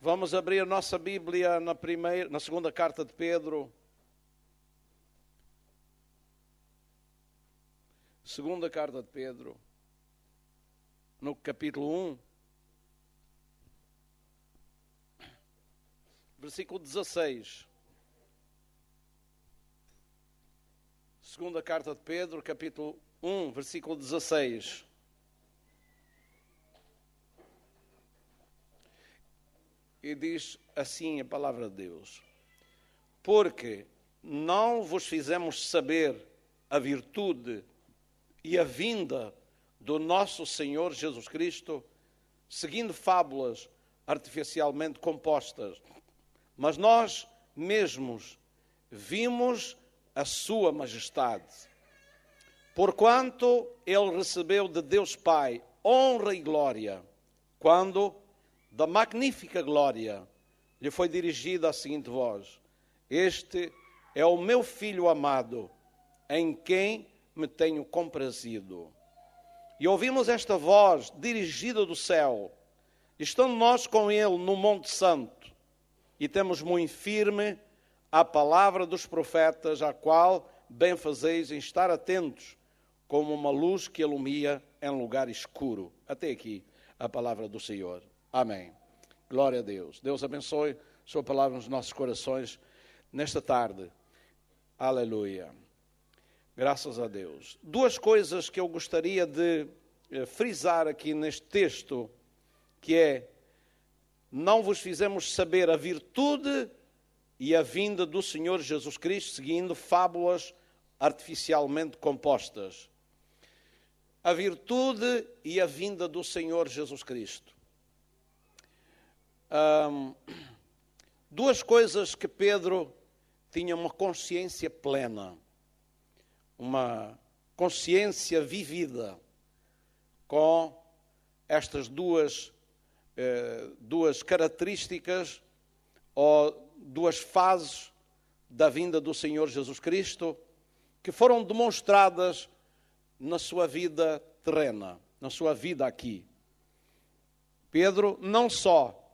Vamos abrir a nossa Bíblia na segunda carta de Pedro. Segunda carta de Pedro, no capítulo 1, versículo 16. Segunda carta de Pedro, capítulo 1, versículo 16. E diz assim a palavra de Deus: porque não vos fizemos saber a virtude e a vinda do nosso Senhor Jesus Cristo, seguindo fábulas artificialmente compostas, mas nós mesmos vimos a sua majestade. Porquanto ele recebeu de Deus Pai honra e glória, quando da magnífica glória lhe foi dirigida a seguinte voz: este é o meu Filho amado, em quem me tenho comprazido. E ouvimos esta voz dirigida do céu, estando nós com ele no Monte Santo, e temos muito firme a palavra dos profetas, à qual bem fazeis em estar atentos, como uma luz que ilumina em lugar escuro. Até aqui a palavra do Senhor. Amém. Glória a Deus. Deus abençoe a sua palavra nos nossos corações nesta tarde. Aleluia. Graças a Deus. Duas coisas que eu gostaria de frisar aqui neste texto, que é: não vos fizemos saber a virtude e a vinda do Senhor Jesus Cristo, seguindo fábulas artificialmente compostas. A virtude e a vinda do Senhor Jesus Cristo. Duas coisas que Pedro tinha uma consciência plena, uma consciência vivida com estas duas características ou duas fases da vinda do Senhor Jesus Cristo, que foram demonstradas na sua vida terrena, na sua vida aqui. Pedro não só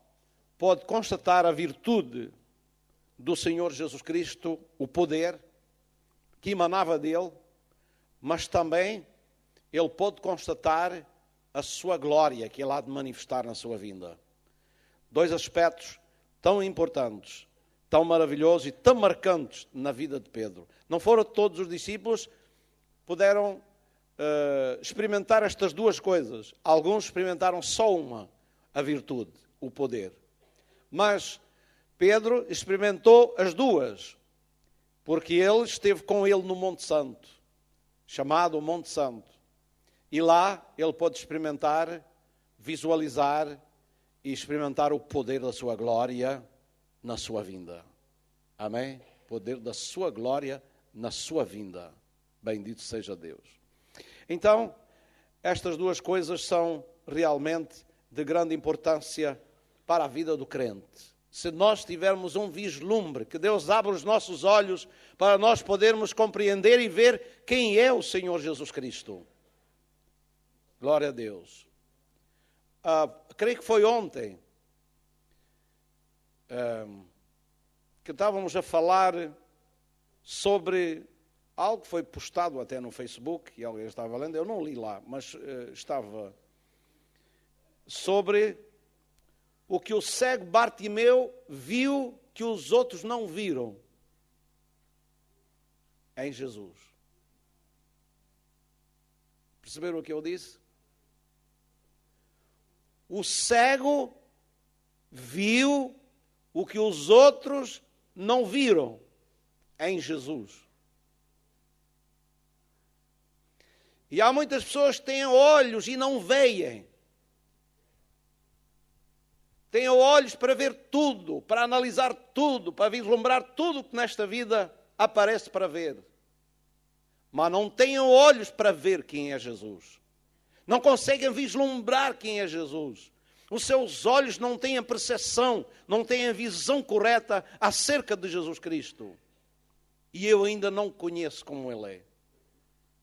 pode constatar a virtude do Senhor Jesus Cristo, o poder que emanava dele, mas também ele pode constatar a sua glória que ele há de manifestar na sua vinda. Dois aspectos tão importantes, tão maravilhosos e tão marcantes na vida de Pedro. Não foram todos os discípulos que puderam experimentar estas duas coisas. Alguns experimentaram só uma, a virtude, o poder. Mas Pedro experimentou as duas, porque ele esteve com ele no Monte Santo, chamado Monte Santo. E lá ele pode experimentar, visualizar e experimentar o poder da sua glória na sua vinda. Amém? O poder da sua glória na sua vinda. Bendito seja Deus. Então, estas duas coisas são realmente de grande importância para a vida do crente. Se nós tivermos um vislumbre, que Deus abra os nossos olhos para nós podermos compreender e ver quem é o Senhor Jesus Cristo. Glória a Deus. Creio que foi ontem que estávamos a falar sobre algo que foi postado até no Facebook, e alguém estava lendo, eu não li lá, mas estava sobre o que o cego Bartimeu viu que os outros não viram em Jesus. Perceberam o que eu disse? O cego viu o que os outros não viram em Jesus. E há muitas pessoas que têm olhos e não veem. Têm olhos para ver tudo, para analisar tudo, para vislumbrar tudo que nesta vida aparece para ver. Mas não têm olhos para ver quem é Jesus. Não conseguem vislumbrar quem é Jesus. Os seus olhos não têm a percepção, não têm a visão correta acerca de Jesus Cristo. E eu ainda não o conheço como Ele é.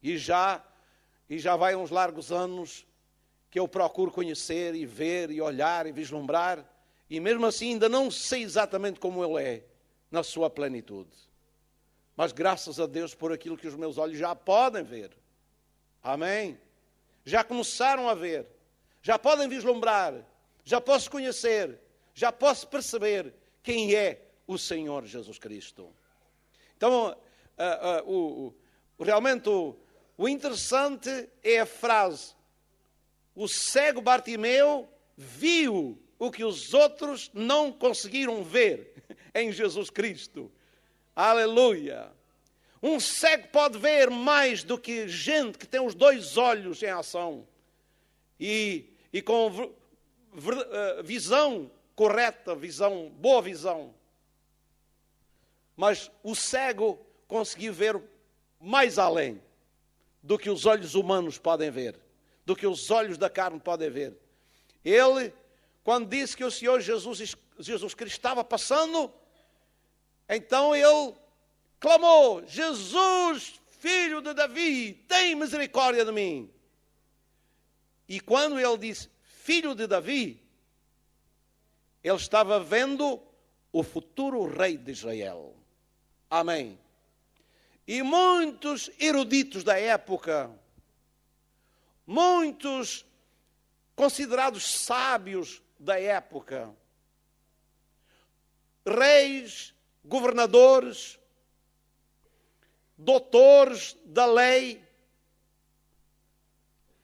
E já vai uns largos anos que eu procuro conhecer e ver e olhar e vislumbrar. E mesmo assim ainda não sei exatamente como Ele é na sua plenitude. Mas graças a Deus por aquilo que os meus olhos já podem ver. Amém? Já começaram a ver. Já podem vislumbrar. Já posso conhecer. Já posso perceber quem é o Senhor Jesus Cristo. Então, realmente o interessante é a frase: o cego Bartimeu viu o que os outros não conseguiram ver em Jesus Cristo. Aleluia! Um cego pode ver mais do que gente que tem os dois olhos em ação e com visão correta, boa visão. Mas o cego conseguiu ver mais além do que os olhos humanos podem ver, do que os olhos da carne podem ver. Ele, quando disse que o Senhor Jesus Cristo estava passando, então ele clamou: Jesus, filho de Davi, tem misericórdia de mim. E quando ele disse filho de Davi, ele estava vendo o futuro rei de Israel. Amém. E muitos eruditos da época, muitos considerados sábios da época, reis, governadores, doutores da lei,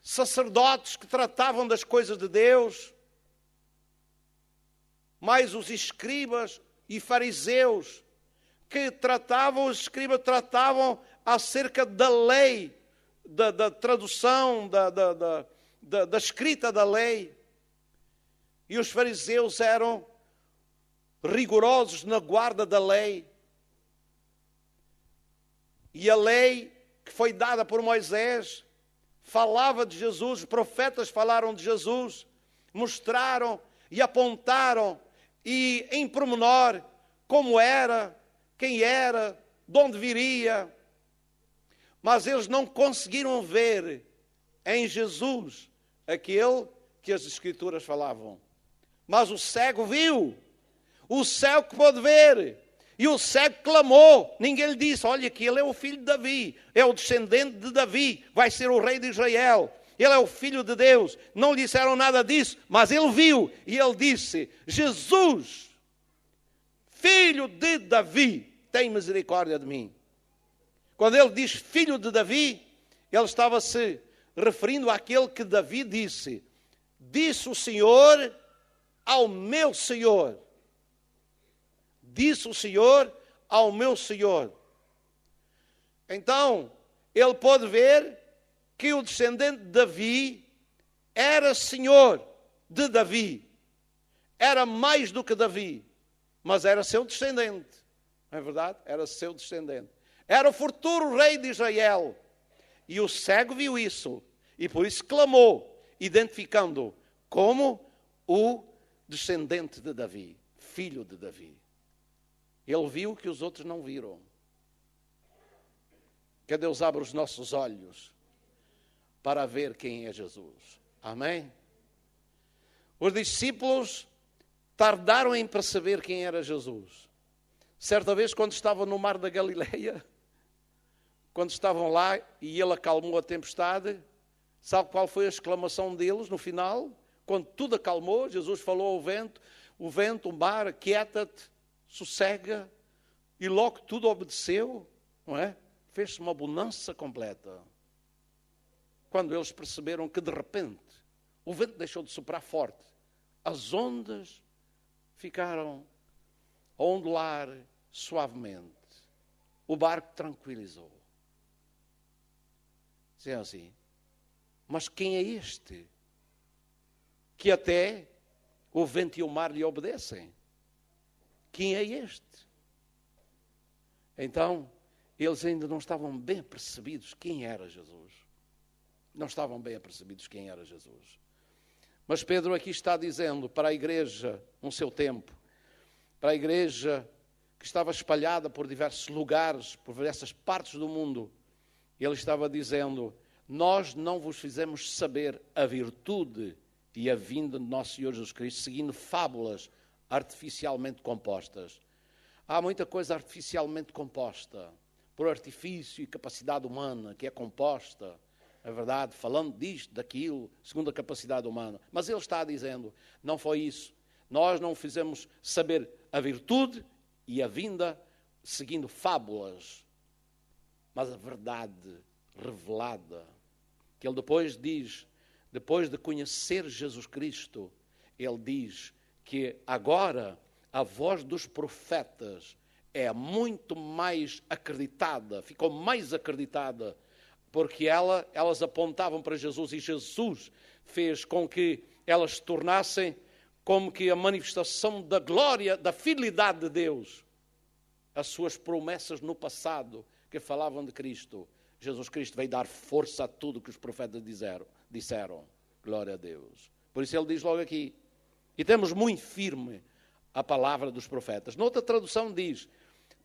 sacerdotes que tratavam das coisas de Deus, mais os escribas e fariseus que tratavam acerca da lei, da tradução, da escrita da lei. E os fariseus eram rigorosos na guarda da lei. E a lei que foi dada por Moisés falava de Jesus, os profetas falaram de Jesus, mostraram e apontaram, e em pormenor, como era, quem era, de onde viria. Mas eles não conseguiram ver em Jesus aquele que as Escrituras falavam. Mas o cego viu, o cego que pôde ver. E o cego clamou, ninguém lhe disse: olha que ele é o filho de Davi, é o descendente de Davi, vai ser o rei de Israel, ele é o filho de Deus. Não lhe disseram nada disso, mas ele viu e ele disse: Jesus, filho de Davi, tem misericórdia de mim. Quando ele diz filho de Davi, ele estava se referindo àquele que Davi disse: disse o Senhor ao meu Senhor. Disse o Senhor ao meu Senhor. Então, ele pode ver que o descendente de Davi era Senhor de Davi. Era mais do que Davi, mas era seu descendente. Não é verdade? Era seu descendente. Era o futuro rei de Israel. E o cego viu isso. E por isso clamou, identificando como o descendente de Davi, filho de Davi. Ele viu que os outros não viram. Que Deus abra os nossos olhos para ver quem é Jesus. Amém? Os discípulos tardaram em perceber quem era Jesus. Certa vez, quando estavam no mar da Galileia, quando estavam lá e ele acalmou a tempestade, sabe qual foi a exclamação deles no final? Quando tudo acalmou, Jesus falou ao vento, o mar, aquieta-te, sossega, e logo tudo obedeceu, não é? Fez-se uma bonança completa. Quando eles perceberam que de repente o vento deixou de soprar forte, as ondas ficaram a ondular suavemente, o barco tranquilizou. Dizem assim: mas quem é este que até o vento e o mar lhe obedecem? Quem é este? Então, eles ainda não estavam bem apercebidos quem era Jesus. Não estavam bem apercebidos quem era Jesus. Mas Pedro aqui está dizendo para a igreja, no seu tempo, para a igreja que estava espalhada por diversos lugares, por diversas partes do mundo, ele estava dizendo: nós não vos fizemos saber a virtude e a vinda de nosso Senhor Jesus Cristo, seguindo fábulas artificialmente compostas. Há muita coisa artificialmente composta, por artifício e capacidade humana, que é composta, é verdade, falando disto, daquilo, segundo a capacidade humana. Mas ele está dizendo, não foi isso. Nós não fizemos saber a virtude e a vinda seguindo fábulas, mas a verdade revelada. Que ele depois diz, depois de conhecer Jesus Cristo, ele diz que agora a voz dos profetas é muito mais acreditada, ficou mais acreditada, porque elas apontavam para Jesus e Jesus fez com que elas se tornassem como que a manifestação da glória, da fidelidade de Deus. As suas promessas no passado que falavam de Cristo. Jesus Cristo veio dar força a tudo que os profetas disseram. Glória a Deus. Por isso ele diz logo aqui, e temos muito firme a palavra dos profetas. Noutra tradução diz,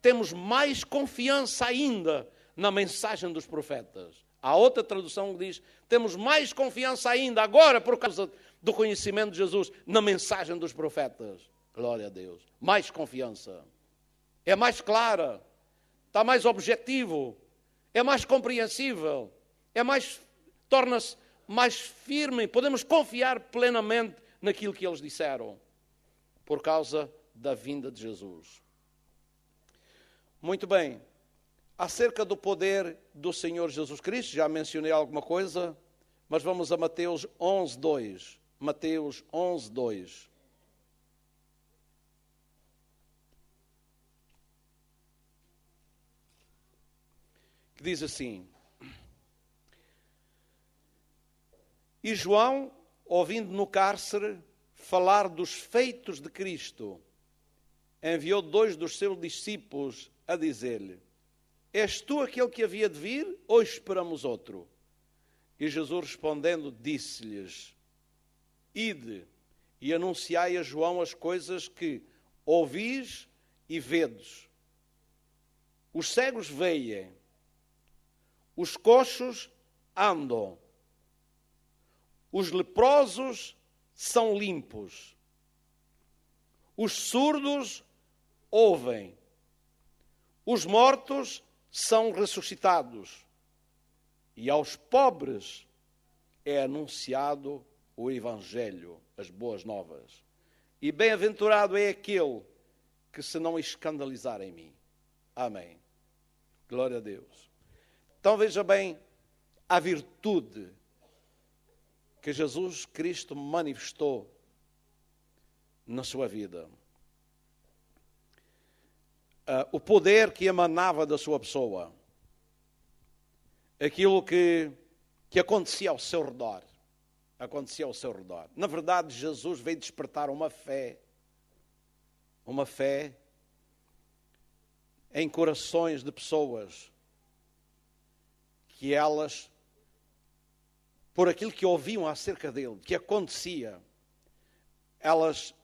temos mais confiança ainda na mensagem dos profetas. Há outra tradução que diz, temos mais confiança ainda agora por causa do conhecimento de Jesus na mensagem dos profetas. Glória a Deus. Mais confiança. É mais clara. Está mais objetivo. É mais compreensível. Torna-se mais firme. Podemos confiar plenamente naquilo que eles disseram. Por causa da vinda de Jesus. Muito bem. Acerca do poder do Senhor Jesus Cristo, já mencionei alguma coisa, mas vamos a Mateus 11:2. Mateus 11:2. Que diz assim: E João, ouvindo no cárcere falar dos feitos de Cristo, enviou 2 dos seus discípulos a dizer-lhe: És tu aquele que havia de vir, ou esperamos outro? E Jesus respondendo, disse-lhes: Ide e anunciai a João as coisas que ouvis e vedes. Os cegos veem, os coxos andam, os leprosos são limpos, os surdos ouvem, os mortos são ressuscitados, e aos pobres é anunciado o Evangelho, as boas novas. E bem-aventurado é aquele que se não escandalizar em mim. Amém. Glória a Deus. Então veja bem a virtude que Jesus Cristo manifestou na sua vida. O poder que emanava da sua pessoa, aquilo que acontecia ao seu redor, Na verdade, Jesus veio despertar uma fé em corações de pessoas que elas, por aquilo que ouviam acerca dele, que acontecia, elas,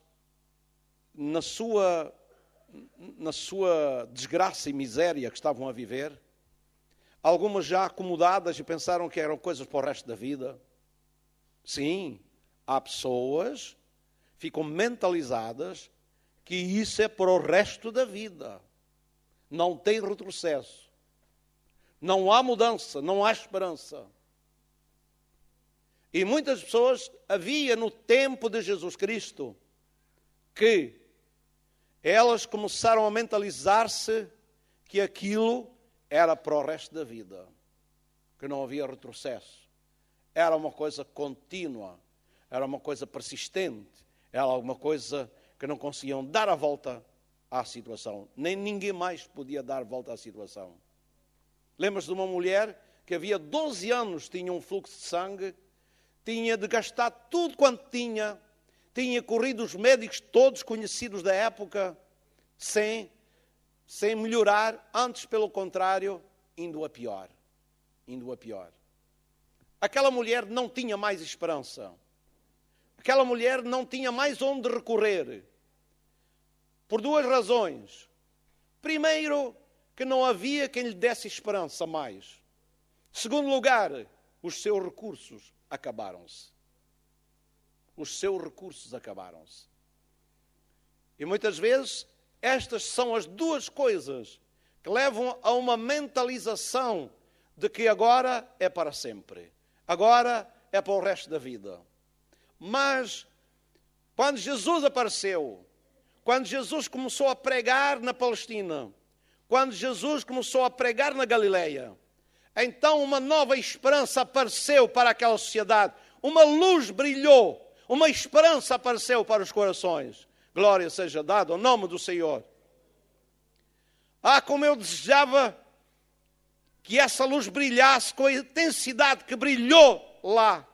na sua desgraça e miséria que estavam a viver, algumas já acomodadas e pensaram que eram coisas para o resto da vida. Sim, há pessoas que ficam mentalizadas que isso é para o resto da vida. Não tem retrocesso. Não há mudança, não há esperança. E muitas pessoas havia no tempo de Jesus Cristo que elas começaram a mentalizar-se que aquilo era para o resto da vida, que não havia retrocesso. Era uma coisa contínua, era uma coisa persistente, era alguma coisa que não conseguiam dar a volta à situação. Nem ninguém mais podia dar volta à situação. Lembras-te de uma mulher que havia 12 anos tinha um fluxo de sangue, tinha de gastar tudo quanto tinha corrido os médicos todos conhecidos da época, sem melhorar, antes pelo contrário, indo a pior. Aquela mulher não tinha mais esperança. Aquela mulher não tinha mais onde recorrer. Por 2 razões. Primeiro, que não havia quem lhe desse esperança mais. Segundo lugar, os seus recursos acabaram-se. E muitas vezes estas são as duas coisas que levam a uma mentalização de que agora é para sempre. Agora é para o resto da vida. Mas quando Jesus apareceu, quando Jesus começou a pregar na Palestina, quando Jesus começou a pregar na Galileia, então uma nova esperança apareceu para aquela sociedade. Uma luz brilhou, uma esperança apareceu para os corações. Glória seja dada ao nome do Senhor. Ah, como eu desejava que essa luz brilhasse com a intensidade que brilhou lá.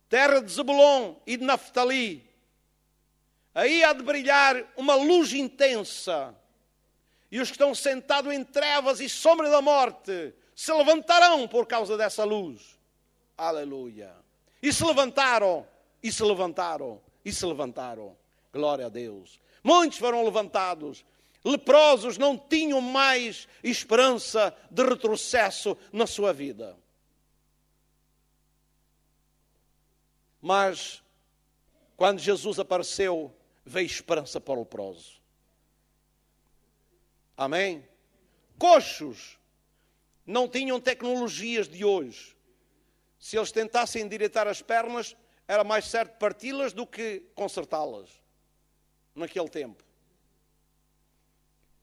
Terra de Zebulon e de Naftali. Aí há de brilhar uma luz intensa. E os que estão sentados em trevas e sombra da morte se levantarão por causa dessa luz. Aleluia. E se levantaram, e se levantaram, e se levantaram. Glória a Deus. Muitos foram levantados. Leprosos não tinham mais esperança de retrocesso na sua vida. Mas, quando Jesus apareceu, veio esperança para o leproso. Amém? Coxos não tinham tecnologias de hoje. Se eles tentassem endireitar as pernas, era mais certo parti-las do que consertá-las naquele tempo.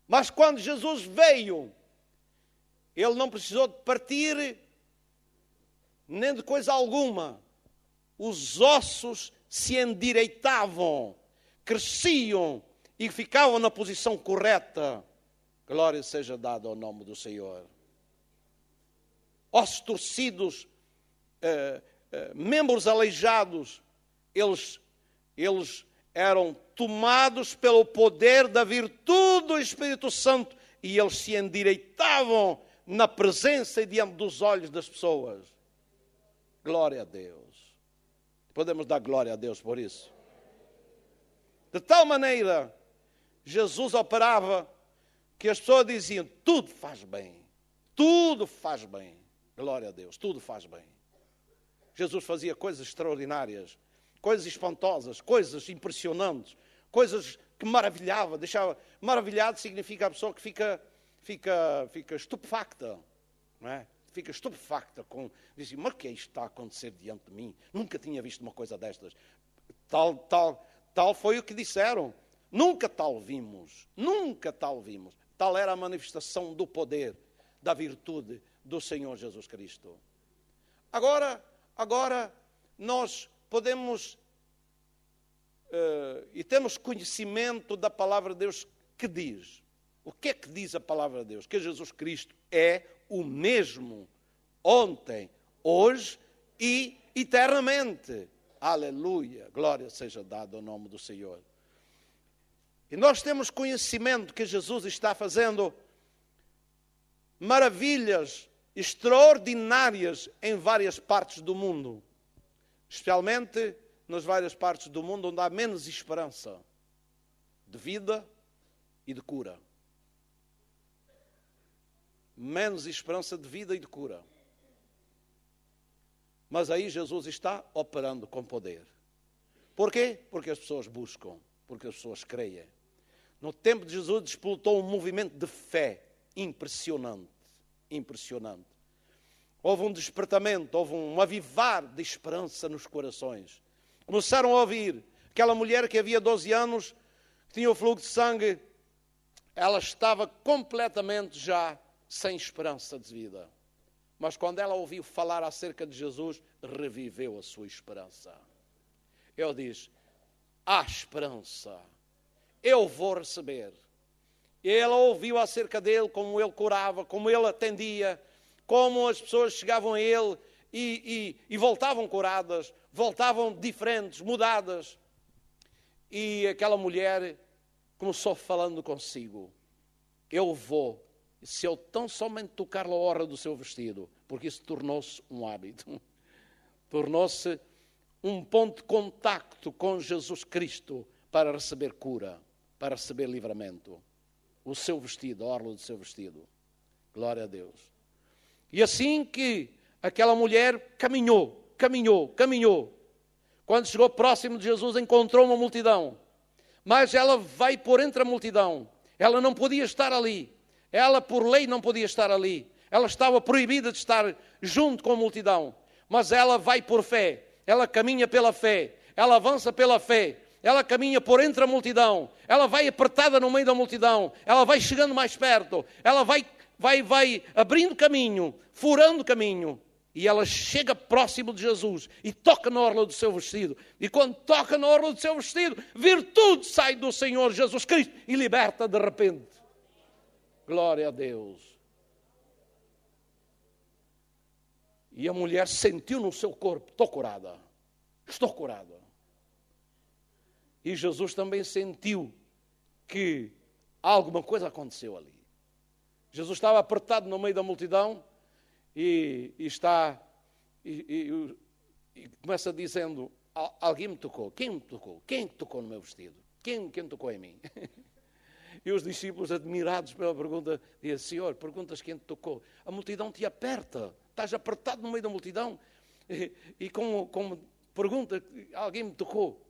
Mas quando Jesus veio, ele não precisou de partir nem de coisa alguma. Os ossos se endireitavam, cresciam e ficavam na posição correta. Glória seja dada ao nome do Senhor. Ossos torcidos, membros aleijados, eles eram tomados pelo poder da virtude do Espírito Santo e eles se endireitavam na presença e diante dos olhos das pessoas. Glória a Deus. Podemos dar glória a Deus por isso. De tal maneira, Jesus operava que as pessoas diziam, tudo faz bem. Tudo faz bem. Glória a Deus, tudo faz bem. Jesus fazia coisas extraordinárias, coisas espantosas, coisas impressionantes, coisas que maravilhava, deixava. Maravilhado significa a pessoa que fica estupefacta, não é? Fica estupefacta, diz assim, mas o que é isto que está a acontecer diante de mim? Nunca tinha visto uma coisa destas. Tal foi o que disseram. Nunca tal vimos, nunca tal vimos. Tal era a manifestação do poder, da virtude do Senhor Jesus Cristo. Agora nós podemos e temos conhecimento da palavra de Deus que diz. O que é que diz a palavra de Deus? Que Jesus Cristo é o mesmo ontem, hoje e eternamente. Aleluia, glória seja dada ao nome do Senhor. E nós temos conhecimento que Jesus está fazendo maravilhas extraordinárias em várias partes do mundo. Especialmente nas várias partes do mundo onde há menos esperança de vida e de cura. Menos esperança de vida e de cura. Mas aí Jesus está operando com poder. Porquê? Porque as pessoas buscam, porque as pessoas creem. No tempo de Jesus despoltou um movimento de fé impressionante, impressionante. Houve um despertamento, houve um avivar de esperança nos corações. Começaram a ouvir aquela mulher que havia 12 anos, que tinha o fluxo de sangue, ela estava completamente já sem esperança de vida. Mas quando ela ouviu falar acerca de Jesus, reviveu a sua esperança. Ele diz, há esperança, eu vou receber. E ela ouviu acerca dele, como ele curava, como ele atendia, como as pessoas chegavam a ele e voltavam curadas, voltavam diferentes, mudadas. E aquela mulher começou falando consigo, eu vou. Se eu tão somente tocar a orla do seu vestido, porque isso tornou-se um hábito, tornou-se um ponto de contacto com Jesus Cristo para receber cura, para receber livramento. O seu vestido, a orla do seu vestido. Glória a Deus. E assim que aquela mulher caminhou. Quando chegou próximo de Jesus, encontrou uma multidão. mas ela vai por entre a multidão. Ela não podia estar ali. Ela, por lei, não podia estar ali. Ela estava proibida de estar junto com a multidão. Mas ela vai por fé. Ela caminha pela fé. Ela avança pela fé. Ela caminha por entre a multidão. Ela vai apertada no meio da multidão. Ela vai chegando mais perto. Ela vai abrindo caminho, furando caminho. E ela chega próximo de Jesus e toca na orla do seu vestido. E quando toca na orla do seu vestido, virtude sai do Senhor Jesus Cristo e liberta de repente. Glória a Deus. E a mulher sentiu no seu corpo: estou curada. Estou curada. E Jesus também sentiu que alguma coisa aconteceu ali. Jesus estava apertado no meio da multidão e começa dizendo: alguém me tocou. Quem me tocou? Quem tocou no meu vestido? Quem tocou em mim? E os discípulos, admirados pela pergunta, dizem: Senhor, perguntas quem te tocou. A multidão te aperta. Estás apertado no meio da multidão. E como pergunta: alguém me tocou.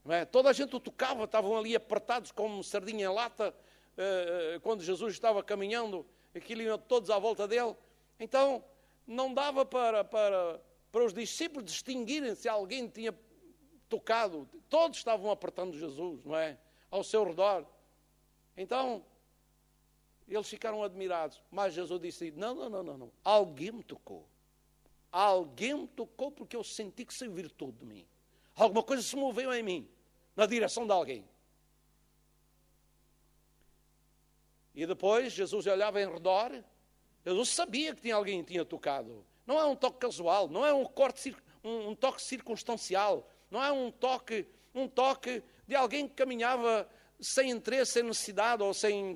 Não é? Toda a gente o tocava. Estavam ali apertados como sardinha em lata. Quando Jesus estava caminhando, aquilo iam todos à volta dele. Então, não dava para os discípulos distinguirem se alguém tinha tocado. Todos estavam apertando Jesus, não é? Ao seu redor. Então, eles ficaram admirados. Mas Jesus disse: não. Alguém me tocou. Alguém me tocou porque eu senti que saiu virtude de mim. Alguma coisa se moveu em mim, na direção de alguém. E depois, Jesus olhava em redor. Jesus sabia que alguém tinha tocado. Não é um toque casual, não é um toque circunstancial, não é um toque de alguém que caminhava sem interesse, sem necessidade ou sem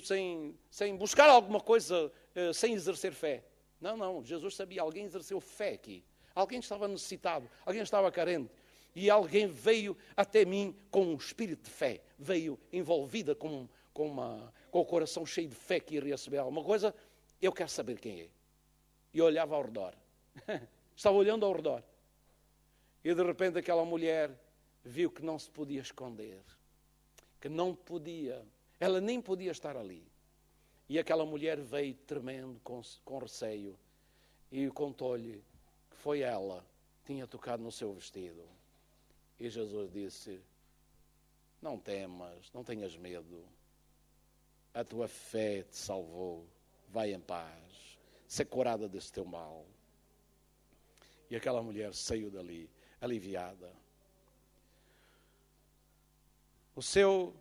buscar alguma coisa, sem exercer fé. Não, Jesus sabia, alguém exerceu fé aqui. Alguém estava necessitado, alguém estava carente. E alguém veio até mim com um espírito de fé, veio envolvida com o coração cheio de fé que ia receber alguma coisa. Eu quero saber quem é. E olhava ao redor. Estava olhando ao redor. E de repente aquela mulher viu que não se podia esconder. Que não podia. Ela nem podia estar ali. E aquela mulher veio tremendo, com receio. E contou-lhe que foi ela que tinha tocado no seu vestido. E Jesus disse: não temas, não tenhas medo. A tua fé te salvou. Vai em paz, ser curada desse teu mal. E aquela mulher saiu dali, aliviada. O seu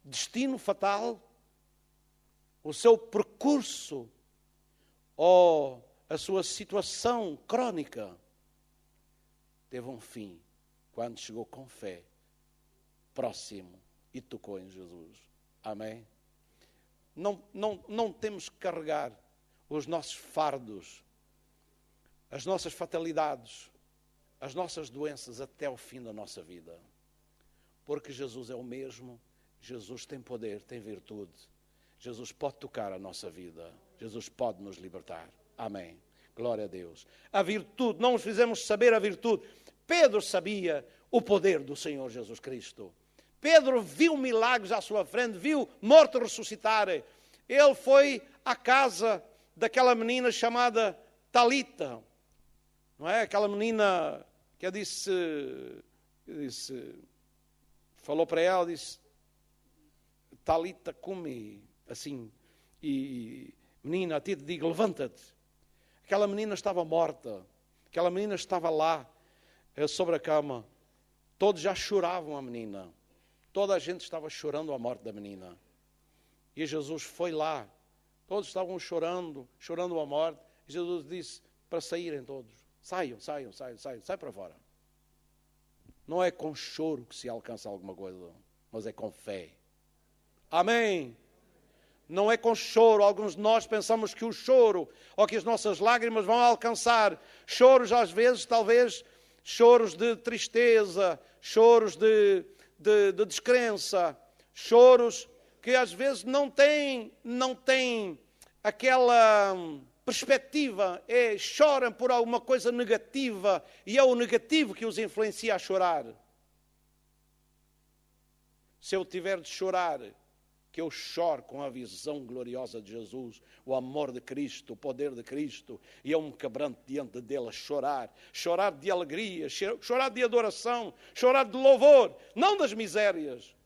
destino fatal, o seu percurso, ou a sua situação crônica, teve um fim, quando chegou com fé, próximo, e tocou em Jesus. Amém? Não temos que carregar os nossos fardos, as nossas fatalidades, as nossas doenças até o fim da nossa vida. Porque Jesus é o mesmo, Jesus tem poder, tem virtude. Jesus pode tocar a nossa vida, Jesus pode nos libertar. Amém. Glória a Deus. A virtude, não nos fizemos saber a virtude. Pedro sabia o poder do Senhor Jesus Cristo. Pedro viu milagres à sua frente, viu mortos ressuscitarem. Ele foi à casa daquela menina chamada Talita. Não é? Aquela menina que falou para ela, disse: Talita cumi, assim, e menina, a ti te digo, levanta-te. Aquela menina estava morta, aquela menina estava lá, sobre a cama. Todos já choravam a menina. Toda a gente estava chorando a morte da menina. E Jesus foi lá. Todos estavam chorando a morte. E Jesus disse para saírem todos. Saiam, sai para fora. Não é com choro que se alcança alguma coisa, mas é com fé. Amém? Não é com choro. Alguns de nós pensamos que o choro ou que as nossas lágrimas vão alcançar. Choros às vezes, talvez, choros de tristeza, choros de descrença, choros que às vezes não têm aquela perspectiva, choram por alguma coisa negativa e é o negativo que os influencia a chorar. Se eu tiver de chorar, que eu chore com a visão gloriosa de Jesus, o amor de Cristo, o poder de Cristo, e eu me quebranto diante dele a chorar. Chorar de alegria, chorar de adoração, chorar de louvor, não das misérias.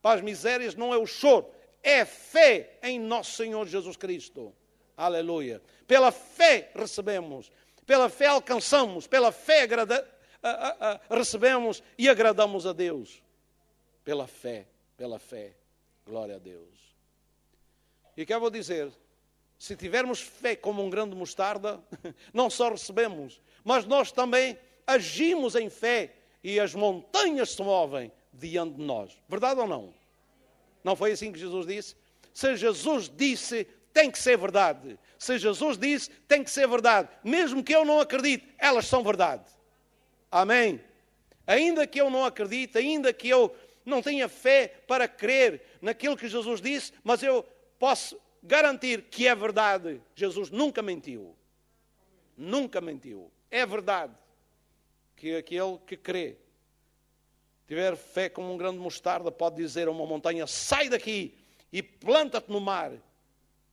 Para as misérias não é o choro, é fé em nosso Senhor Jesus Cristo. Aleluia. Pela fé recebemos, pela fé alcançamos, pela fé recebemos e agradamos a Deus. Pela fé, pela fé. Glória a Deus. E quero dizer, se tivermos fé como um grão de mostarda, não só recebemos, mas nós também agimos em fé e as montanhas se movem diante de nós. Verdade ou não? Não foi assim que Jesus disse? Se Jesus disse, tem que ser verdade. Se Jesus disse, tem que ser verdade. Mesmo que eu não acredite, elas são verdade. Amém? Ainda que eu não acredite, ainda que eu não tenha fé para crer naquilo que Jesus disse, mas eu posso garantir que é verdade. Jesus nunca mentiu. Nunca mentiu. É verdade que aquele que crê, tiver fé como um grão de mostarda, pode dizer a uma montanha, sai daqui e planta-te no mar.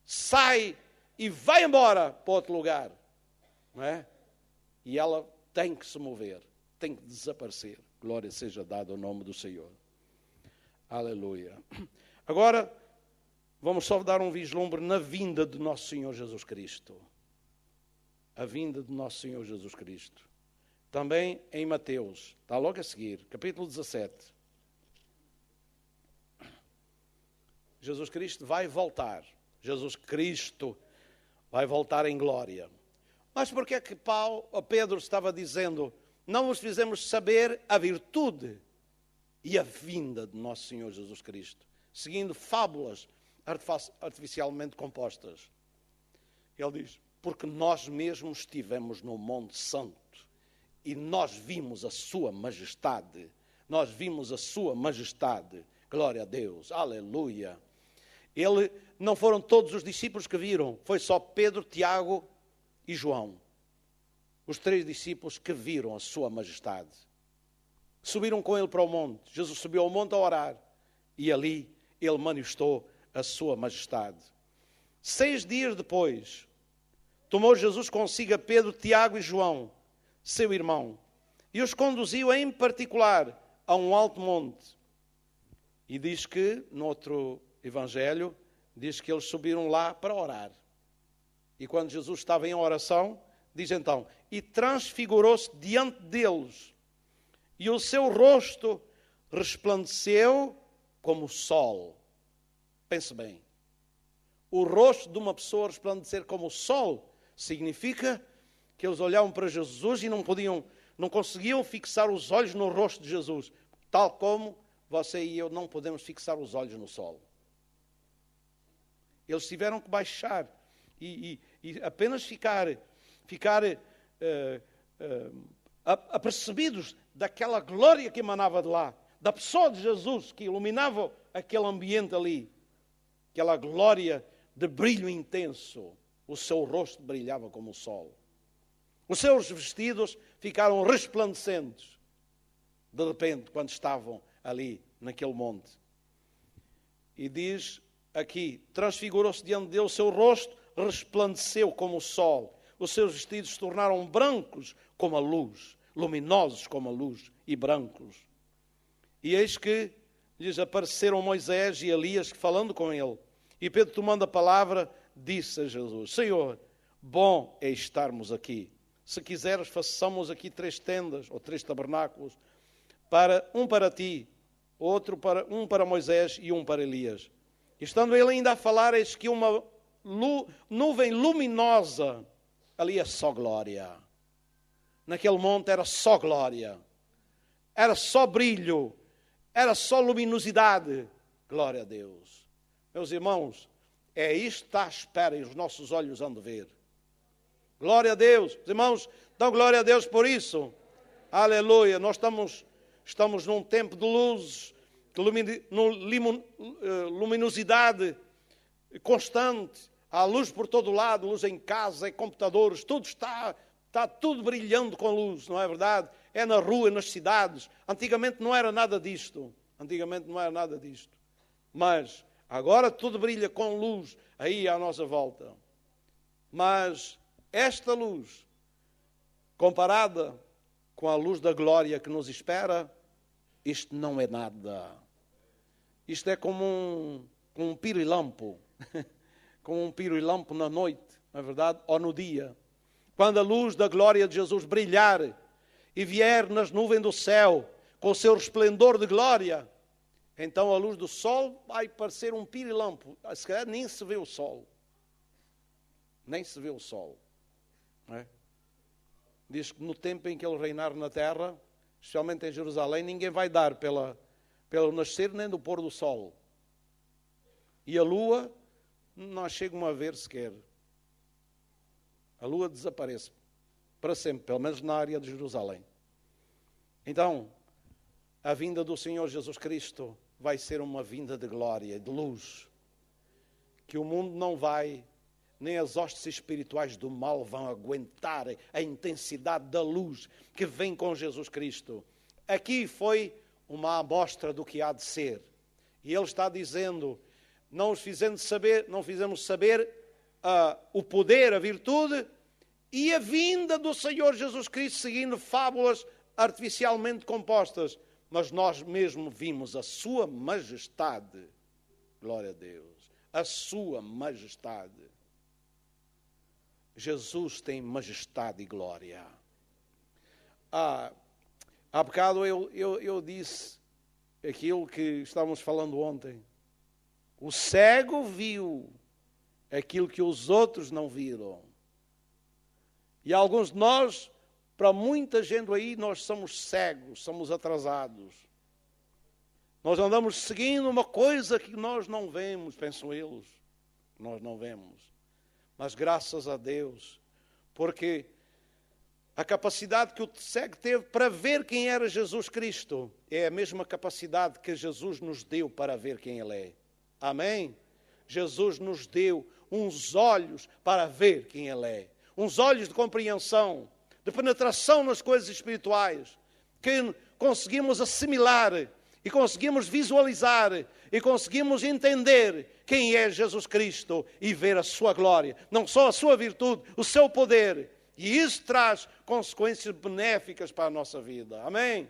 Sai e vai embora para outro lugar. Não é? E ela tem que se mover, tem que desaparecer. Glória seja dada ao nome do Senhor. Aleluia. Agora, vamos só dar um vislumbre na vinda de nosso Senhor Jesus Cristo. A vinda de nosso Senhor Jesus Cristo. Também em Mateus, está logo a seguir, capítulo 17. Jesus Cristo vai voltar. Jesus Cristo vai voltar em glória. Mas por que é que Pedro estava dizendo, não vos fizemos saber a virtude e a vinda de nosso Senhor Jesus Cristo, seguindo fábulas artificialmente compostas? Ele diz, porque nós mesmos estivemos no Monte Santo e nós vimos a sua majestade. Nós vimos a sua majestade. Glória a Deus. Aleluia. Não foram todos os discípulos que viram, foi só Pedro, Tiago e João. Os 3 discípulos que viram a sua majestade. Subiram com ele para o monte. Jesus subiu ao monte a orar. E ali ele manifestou a sua majestade. 6 dias depois, tomou Jesus consigo a Pedro, Tiago e João, seu irmão, e os conduziu em particular a um alto monte. E diz que, no outro evangelho, diz que eles subiram lá para orar. E quando Jesus estava em oração, diz então, e transfigurou-se diante deles, e o seu rosto resplandeceu como o sol. Pense bem. O rosto de uma pessoa resplandecer como o sol significa que eles olhavam para Jesus e não conseguiam fixar os olhos no rosto de Jesus. Tal como você e eu não podemos fixar os olhos no sol. Eles tiveram que baixar e apenas ficar apercebidos daquela glória que emanava de lá, da pessoa de Jesus que iluminava aquele ambiente ali, aquela glória de brilho intenso. O seu rosto brilhava como o sol. Os seus vestidos ficaram resplandecentes, de repente, quando estavam ali naquele monte. E diz aqui, transfigurou-se diante dele, o seu rosto resplandeceu como o sol. Os seus vestidos se tornaram brancos como a luz, luminosos como a luz e brancos. E eis que lhes apareceram Moisés e Elias falando com ele. E Pedro, tomando a palavra, disse a Jesus, Senhor, bom é estarmos aqui. Se quiseres, façamos aqui 3 tendas, ou 3 tabernáculos, um para ti, um para Moisés e um para Elias. E estando ele ainda a falar, eis que uma nuvem luminosa, ali é só glória. Naquele monte era só glória. Era só brilho. Era só luminosidade. Glória a Deus. Meus irmãos, é isto que está à espera e os nossos olhos hão de ver. Glória a Deus. Os irmãos, dão glória a Deus por isso. Aleluia. Nós estamos num tempo de luzes, de luminosidade constante. Há luz por todo lado, luz em casa, em computadores, tudo está tudo brilhando com luz, não é verdade? É na rua, nas cidades. Antigamente não era nada disto. Antigamente não era nada disto. Mas agora tudo brilha com luz aí à nossa volta. Mas esta luz, comparada com a luz da glória que nos espera, isto não é nada. Isto é como um pirilampo. Como um pirilampo na noite, não é verdade? Ou no dia. Quando a luz da glória de Jesus brilhar e vier nas nuvens do céu com o seu resplendor de glória, então a luz do sol vai parecer um pirilampo. Se calhar nem se vê o sol. Nem se vê o sol. Não é? Diz que no tempo em que ele reinar na terra, especialmente em Jerusalém, ninguém vai dar pelo nascer nem do pôr do sol. E a lua não chegam a ver sequer. A lua desaparece para sempre, pelo menos na área de Jerusalém. Então, a vinda do Senhor Jesus Cristo vai ser uma vinda de glória, de luz, que o mundo não vai, nem as hostes espirituais do mal vão aguentar a intensidade da luz que vem com Jesus Cristo. Aqui foi uma amostra do que há de ser. E ele está dizendo, não fizemos saber o poder, a virtude e a vinda do Senhor Jesus Cristo, seguindo fábulas artificialmente compostas. Mas nós mesmo vimos a sua majestade. Glória a Deus. A sua majestade. Jesus tem majestade e glória. Há bocado eu disse aquilo que estávamos falando ontem. O cego viu aquilo que os outros não viram. E alguns de nós, para muita gente aí, nós somos cegos, somos atrasados. Nós andamos seguindo uma coisa que nós não vemos, pensam eles. Nós não vemos. Mas graças a Deus, porque a capacidade que o cego teve para ver quem era Jesus Cristo é a mesma capacidade que Jesus nos deu para ver quem Ele é. Amém? Jesus nos deu uns olhos para ver quem Ele é. Uns olhos de compreensão, de penetração nas coisas espirituais, que conseguimos assimilar e conseguimos visualizar e conseguimos entender quem é Jesus Cristo e ver a sua glória, não só a sua virtude, o seu poder. E isso traz consequências benéficas para a nossa vida. Amém?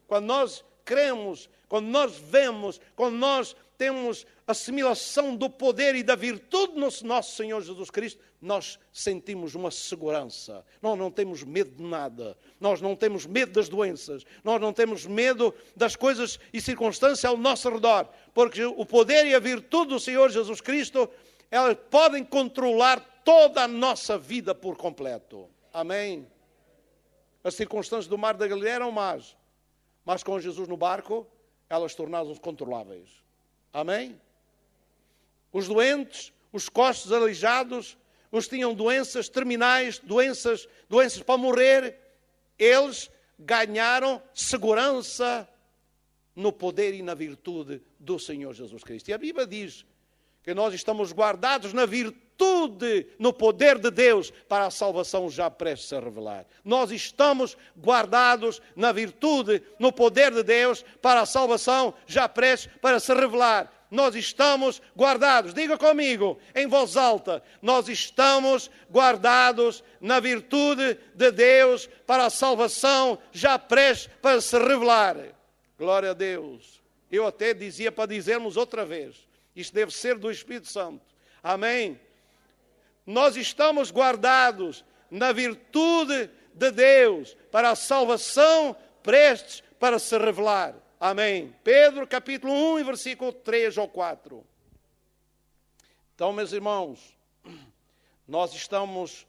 Quando nós cremos, quando nós vemos, quando nós temos assimilação do poder e da virtude no nosso Senhor Jesus Cristo, nós sentimos uma segurança. Nós não temos medo de nada. Nós não temos medo das doenças. Nós não temos medo das coisas e circunstâncias ao nosso redor. Porque o poder e a virtude do Senhor Jesus Cristo, elas podem controlar toda a nossa vida por completo. Amém? As circunstâncias do mar da Galileia eram más. Mas com Jesus no barco, elas tornaram-se controláveis. Amém? Os doentes, os costos aleijados, os que tinham doenças terminais, doenças para morrer, eles ganharam segurança no poder e na virtude do Senhor Jesus Cristo. E a Bíblia diz que nós estamos guardados na virtude, no poder de Deus, para a salvação já prestes a revelar. Nós estamos guardados na virtude, no poder de Deus, para a salvação já prestes para se revelar. Nós estamos guardados, diga comigo, em voz alta, nós estamos guardados na virtude de Deus para a salvação já prestes para se revelar. Glória a Deus. Eu até dizia para dizermos outra vez, isto deve ser do Espírito Santo. Amém? Nós estamos guardados na virtude de Deus para a salvação prestes para se revelar. Amém. Pedro, capítulo 1, versículo 3 ou 4. Então, meus irmãos, nós estamos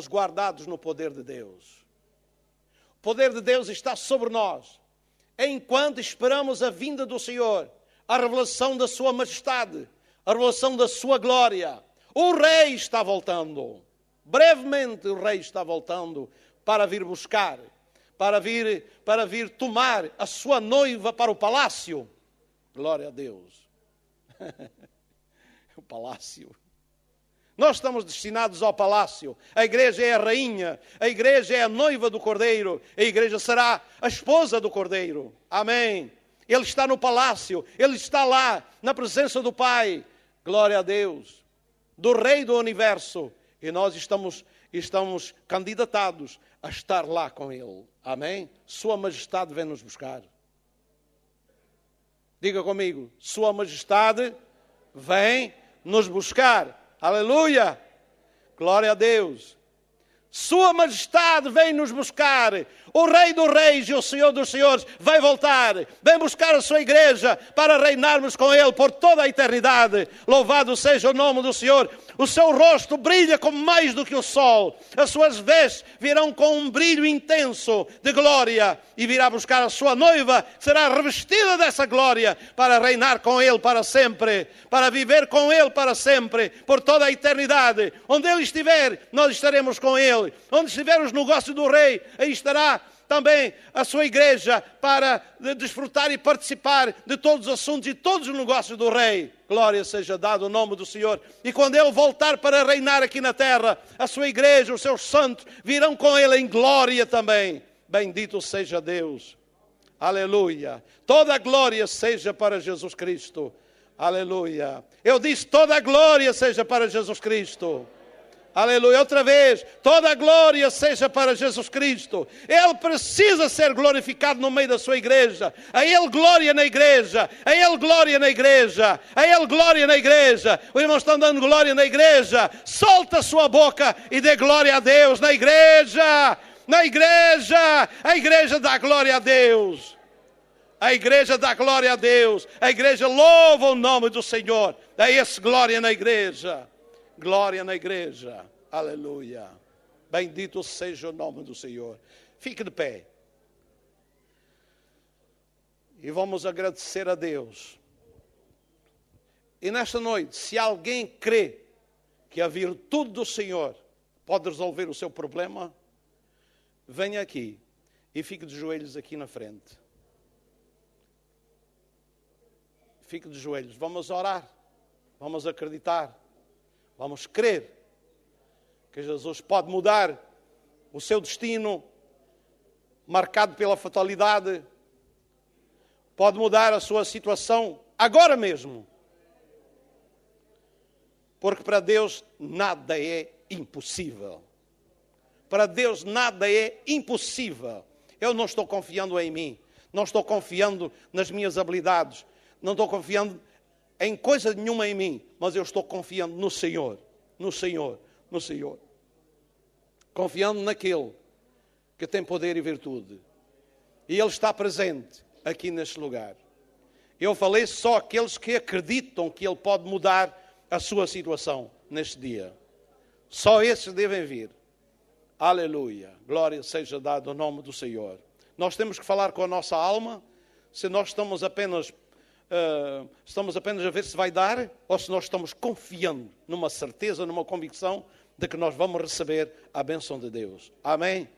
guardados no poder de Deus. O poder de Deus está sobre nós, enquanto esperamos a vinda do Senhor, a revelação da sua majestade, a revelação da sua glória. O Rei está voltando. Brevemente o Rei está voltando para vir buscar, para vir tomar a sua noiva para o palácio. Glória a Deus. O palácio. Nós estamos destinados ao palácio. A igreja é a rainha, a igreja é a noiva do Cordeiro, a igreja será a esposa do Cordeiro. Amém. Ele está no palácio, Ele está lá, na presença do Pai. Glória a Deus, do Rei do Universo. E nós estamos candidatados a estar lá com Ele. Amém? Sua Majestade vem nos buscar. Diga comigo, Sua Majestade vem nos buscar. Aleluia! Glória a Deus. Sua Majestade vem nos buscar. O Rei dos Reis e o Senhor dos Senhores vai voltar. Vem buscar a sua igreja para reinarmos com Ele por toda a eternidade. Louvado seja o nome do Senhor. O seu rosto brilha como mais do que o sol. As suas vestes virão com um brilho intenso de glória. E virá buscar a sua noiva, que será revestida dessa glória, para reinar com Ele para sempre. Para viver com Ele para sempre, por toda a eternidade. Onde Ele estiver, nós estaremos com Ele. Onde estiver os negócios do Rei, aí estará também a sua igreja para desfrutar e participar de todos os assuntos e todos os negócios do Rei. Glória seja dado o nome do Senhor. E quando Ele voltar para reinar aqui na terra, a sua igreja, os seus santos, virão com Ele em glória também. Bendito seja Deus. Aleluia. Toda a glória seja para Jesus Cristo. Aleluia. Eu disse, toda a glória seja para Jesus Cristo. Aleluia, outra vez, toda a glória seja para Jesus Cristo. Ele precisa ser glorificado no meio da sua igreja. A Ele glória na igreja, a Ele glória na igreja, a Ele glória na igreja. Os irmãos estão dando glória na igreja. Solta a sua boca e dê glória a Deus na igreja. Na igreja, a igreja dá glória a Deus. A igreja dá glória a Deus. A igreja louva o nome do Senhor. Dá esse glória na igreja. Glória na igreja. Aleluia. Bendito seja o nome do Senhor. Fique de pé. E vamos agradecer a Deus. E nesta noite, se alguém crê que a virtude do Senhor pode resolver o seu problema, venha aqui e fique de joelhos aqui na frente. Fique de joelhos. Vamos orar. Vamos acreditar. Vamos crer que Jesus pode mudar o seu destino marcado pela fatalidade. Pode mudar a sua situação agora mesmo. Porque para Deus nada é impossível. Para Deus nada é impossível. Eu não estou confiando em mim. Não estou confiando nas minhas habilidades. Não estou confiando em coisa nenhuma em mim, mas eu estou confiando no Senhor, no Senhor, no Senhor. Confiando naquele que tem poder e virtude. E Ele está presente aqui neste lugar. Eu falei só aqueles que acreditam que Ele pode mudar a sua situação neste dia. Só esses devem vir. Aleluia. Glória seja dada ao nome do Senhor. Nós temos que falar com a nossa alma, se nós estamos apenas a ver se vai dar, ou se nós estamos confiando numa certeza, numa convicção de que nós vamos receber a bênção de Deus. Amém?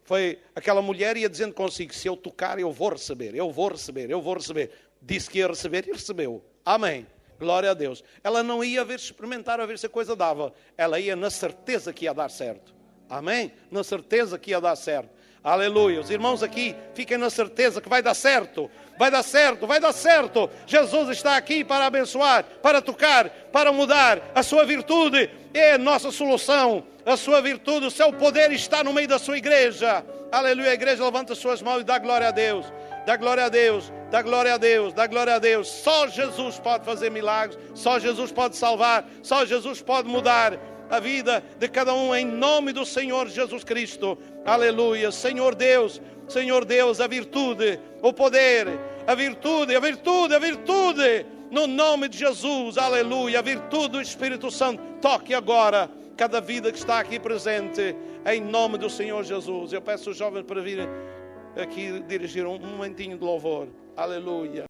Foi aquela mulher ia dizendo consigo, se eu tocar eu vou receber, eu vou receber, eu vou receber. Disse que ia receber e recebeu. Amém? Glória a Deus. Ela não ia experimentar a ver se a coisa dava. Ela ia na certeza que ia dar certo. Amém? Na certeza que ia dar certo. Aleluia. Os irmãos aqui, fiquem na certeza que vai dar certo. Vai dar certo, vai dar certo. Jesus está aqui para abençoar, para tocar, para mudar. A sua virtude é a nossa solução. A sua virtude, o seu poder está no meio da sua igreja. Aleluia. A igreja levanta as suas mãos e dá glória a Deus. Dá glória a Deus. Dá glória a Deus. Dá glória a Deus. Só Jesus pode fazer milagres. Só Jesus pode salvar. Só Jesus pode mudar a vida de cada um em nome do Senhor Jesus Cristo. Aleluia. Senhor Deus, a virtude, o poder, a virtude, no nome de Jesus. Aleluia. A virtude do Espírito Santo toque agora cada vida que está aqui presente em nome do Senhor Jesus. Eu peço aos jovens para virem aqui dirigir um momentinho de louvor. Aleluia.